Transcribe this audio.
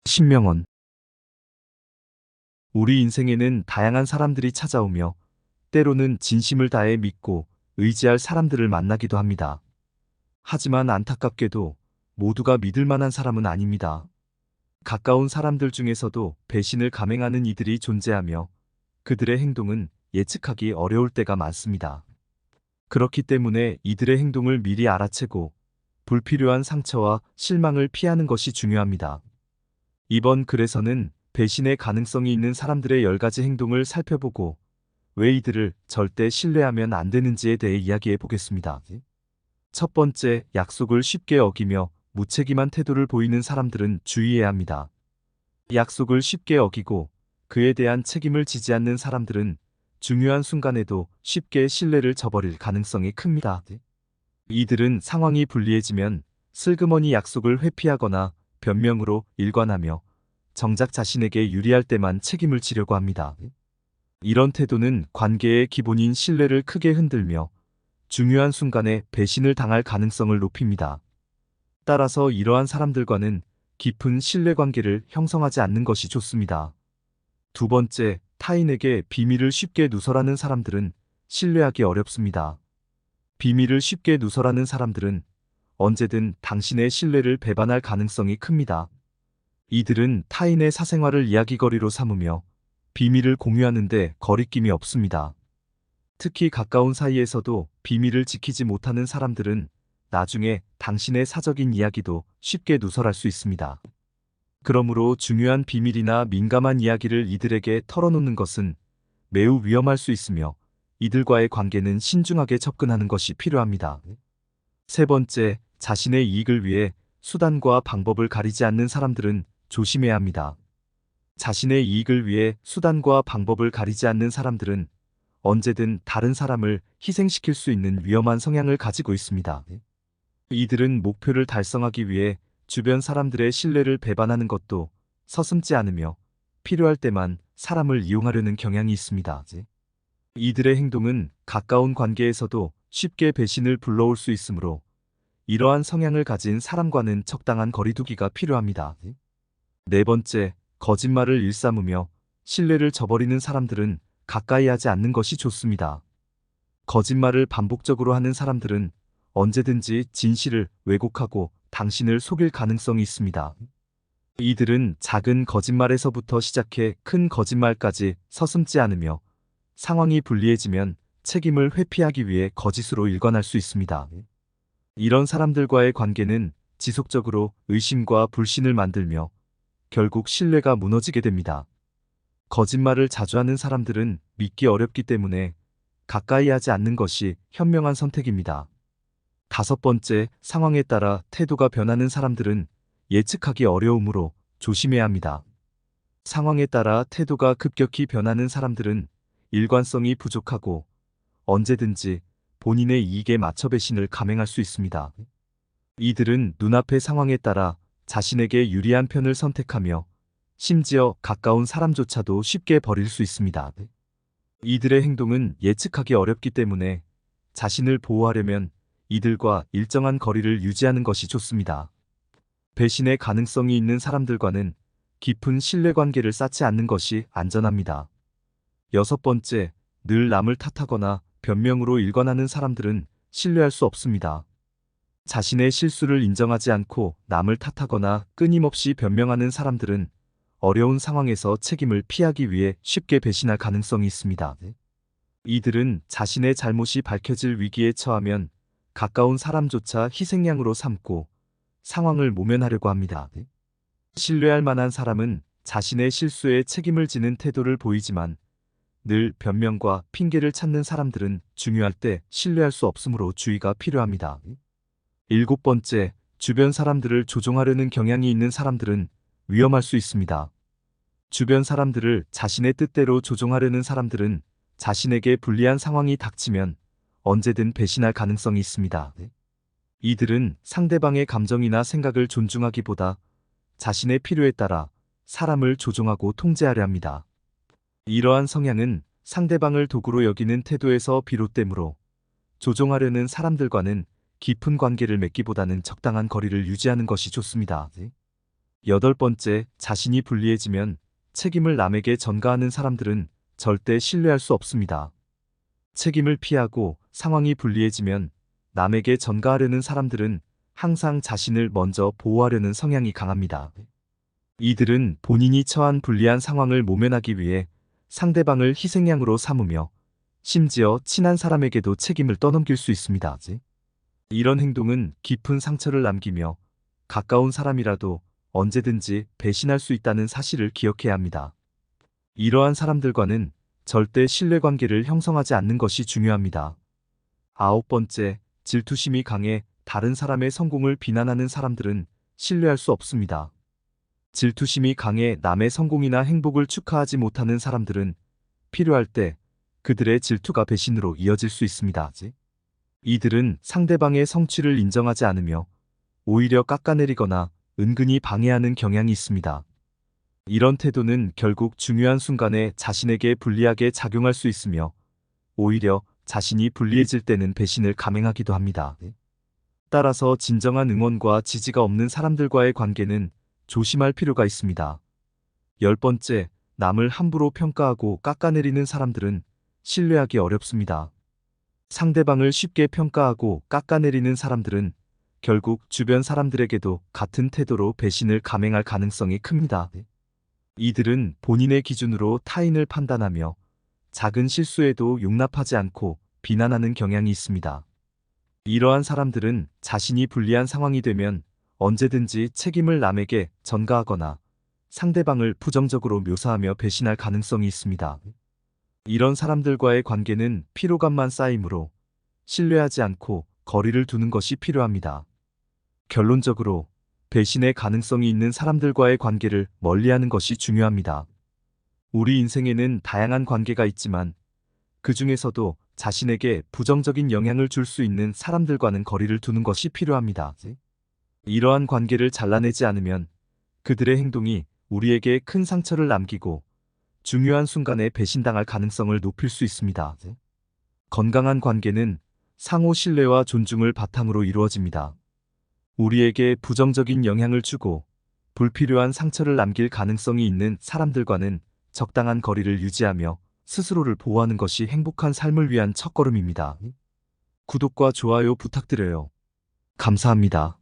신명원. 우리 인생에는 다양한 사람들이 찾아오며 때로는 진심을 다해 믿고 의지할 사람들을 만나기도 합니다. 하지만 안타깝게도 모두가 믿을 만한 사람은 아닙니다. 가까운 사람들 중에서도 배신을 감행하는 이들이 존재하며 그들의 행동은 예측하기 어려울 때가 많습니다. 그렇기 때문에 이들의 행동을 미리 알아채고 불필요한 상처와 실망을 피하는 것이 중요합니다. 이번 글에서는 배신의 가능성이 있는 사람들의 10가지 행동을 살펴보고 왜 이들을 절대 신뢰하면 안 되는지에 대해 이야기해 보겠습니다. 첫 번째, 약속을 쉽게 어기며 무책임한 태도를 보이는 사람들은 주의해야 합니다. 약속을 쉽게 어기고 그에 대한 책임을 지지 않는 사람들은 중요한 순간에도 쉽게 신뢰를 저버릴 가능성이 큽니다. 이들은 상황이 불리해지면 슬그머니 약속을 회피하거나 변명으로 일관하며 정작 자신에게 유리할 때만 책임을 지려고 합니다. 이런 태도는 관계의 기본인 신뢰를 크게 흔들며 중요한 순간에 배신을 당할 가능성을 높입니다. 따라서 이러한 사람들과는 깊은 신뢰관계를 형성하지 않는 것이 좋습니다. 두 번째, 타인에게 비밀을 쉽게 누설하는 사람들은 신뢰하기 어렵습니다. 비밀을 쉽게 누설하는 사람들은 언제든 당신의 신뢰를 배반할 가능성이 큽니다. 이들은 타인의 사생활을 이야기거리로 삼으며 비밀을 공유하는데 거리낌이 없습니다. 특히 가까운 사이에서도 비밀을 지키지 못하는 사람들은 나중에 당신의 사적인 이야기도 쉽게 누설할 수 있습니다. 그러므로 중요한 비밀이나 민감한 이야기를 이들에게 털어놓는 것은 매우 위험할 수 있으며 이들과의 관계는 신중하게 접근하는 것이 필요합니다. 세 번째, 자신의 이익을 위해 수단과 방법을 가리지 않는 사람들은 조심해야 합니다. 자신의 이익을 위해 수단과 방법을 가리지 않는 사람들은 언제든 다른 사람을 희생시킬 수 있는 위험한 성향을 가지고 있습니다. 이들은 목표를 달성하기 위해 주변 사람들의 신뢰를 배반하는 것도 서슴지 않으며 필요할 때만 사람을 이용하려는 경향이 있습니다. 이들의 행동은 가까운 관계에서도 쉽게 배신을 불러올 수 있으므로 이러한 성향을 가진 사람과는 적당한 거리두기가 필요합니다. 네 번째, 거짓말을 일삼으며 신뢰를 저버리는 사람들은 가까이 하지 않는 것이 좋습니다. 거짓말을 반복적으로 하는 사람들은 언제든지 진실을 왜곡하고 당신을 속일 가능성이 있습니다. 이들은 작은 거짓말에서부터 시작해 큰 거짓말까지 서슴지 않으며 상황이 불리해지면 책임을 회피하기 위해 거짓으로 일관할 수 있습니다. 이런 사람들과의 관계는 지속적으로 의심과 불신을 만들며 결국 신뢰가 무너지게 됩니다. 거짓말을 자주 하는 사람들은 믿기 어렵기 때문에 가까이 하지 않는 것이 현명한 선택입니다. 다섯 번째, 상황에 따라 태도가 변하는 사람들은 예측하기 어려우므로 조심해야 합니다. 상황에 따라 태도가 급격히 변하는 사람들은 일관성이 부족하고 언제든지 본인의 이익에 맞춰 배신을 감행할 수 있습니다. 이들은 눈앞의 상황에 따라 자신에게 유리한 편을 선택하며 심지어 가까운 사람조차도 쉽게 버릴 수 있습니다. 이들의 행동은 예측하기 어렵기 때문에 자신을 보호하려면 이들과 일정한 거리를 유지하는 것이 좋습니다. 배신의 가능성이 있는 사람들과는 깊은 신뢰관계를 쌓지 않는 것이 안전합니다. 여섯 번째, 늘 남을 탓하거나 변명으로 일관하는 사람들은 신뢰할 수 없습니다. 자신의 실수를 인정하지 않고 남을 탓하거나 끊임없이 변명하는 사람들은 어려운 상황에서 책임을 피하기 위해 쉽게 배신할 가능성이 있습니다. 이들은 자신의 잘못이 밝혀질 위기에 처하면 가까운 사람조차 희생양으로 삼고 상황을 모면하려고 합니다. 신뢰할 만한 사람은 자신의 실수에 책임을 지는 태도를 보이지만 늘 변명과 핑계를 찾는 사람들은 중요할 때 신뢰할 수 없으므로 주의가 필요합니다. 일곱 번째, 주변 사람들을 조종하려는 경향이 있는 사람들은 위험할 수 있습니다. 주변 사람들을 자신의 뜻대로 조종하려는 사람들은 자신에게 불리한 상황이 닥치면 언제든 배신할 가능성이 있습니다. 이들은 상대방의 감정이나 생각을 존중하기보다 자신의 필요에 따라 사람을 조종하고 통제하려 합니다. 이러한 성향은 상대방을 도구로 여기는 태도에서 비롯되므로 조종하려는 사람들과는 깊은 관계를 맺기보다는 적당한 거리를 유지하는 것이 좋습니다. 8번째, 자신이 불리해지면 책임을 남에게 전가하는 사람들은 절대 신뢰할 수 없습니다. 책임을 피하고 상황이 불리해지면 남에게 전가하려는 사람들은 항상 자신을 먼저 보호하려는 성향이 강합니다. 이들은 본인이 처한 불리한 상황을 모면하기 위해 상대방을 희생양으로 삼으며 심지어 친한 사람에게도 책임을 떠넘길 수 있습니다. 이런 행동은 깊은 상처를 남기며 가까운 사람이라도 언제든지 배신할 수 있다는 사실을 기억해야 합니다. 이러한 사람들과는 절대 신뢰관계를 형성하지 않는 것이 중요합니다. 9번째, 질투심이 강해 다른 사람의 성공을 비난하는 사람들은 신뢰할 수 없습니다. 질투심이 강해 남의 성공이나 행복을 축하하지 못하는 사람들은 필요할 때 그들의 질투가 배신으로 이어질 수 있습니다. 이들은 상대방의 성취를 인정하지 않으며 오히려 깎아내리거나 은근히 방해하는 경향이 있습니다. 이런 태도는 결국 중요한 순간에 자신에게 불리하게 작용할 수 있으며 오히려 자신이 불리해질 때는 배신을 감행하기도 합니다. 따라서 진정한 응원과 지지가 없는 사람들과의 관계는 조심할 필요가 있습니다. 10번째, 남을 함부로 평가하고 깎아내리는 사람들은 신뢰하기 어렵습니다. 상대방을 쉽게 평가하고 깎아내리는 사람들은 결국 주변 사람들에게도 같은 태도로 배신을 감행할 가능성이 큽니다. 이들은 본인의 기준으로 타인을 판단하며 작은 실수에도 용납하지 않고 비난하는 경향이 있습니다. 이러한 사람들은 자신이 불리한 상황이 되면 언제든지 책임을 남에게 전가하거나 상대방을 부정적으로 묘사하며 배신할 가능성이 있습니다. 이런 사람들과의 관계는 피로감만 쌓이므로 신뢰하지 않고 거리를 두는 것이 필요합니다. 결론적으로 배신의 가능성이 있는 사람들과의 관계를 멀리하는 것이 중요합니다. 우리 인생에는 다양한 관계가 있지만 그 중에서도 자신에게 부정적인 영향을 줄 수 있는 사람들과는 거리를 두는 것이 필요합니다. 이러한 관계를 잘라내지 않으면 그들의 행동이 우리에게 큰 상처를 남기고 중요한 순간에 배신당할 가능성을 높일 수 있습니다. 건강한 관계는 상호 신뢰와 존중을 바탕으로 이루어집니다. 우리에게 부정적인 영향을 주고 불필요한 상처를 남길 가능성이 있는 사람들과는 적당한 거리를 유지하며 스스로를 보호하는 것이 행복한 삶을 위한 첫걸음입니다. 구독과 좋아요 부탁드려요. 감사합니다.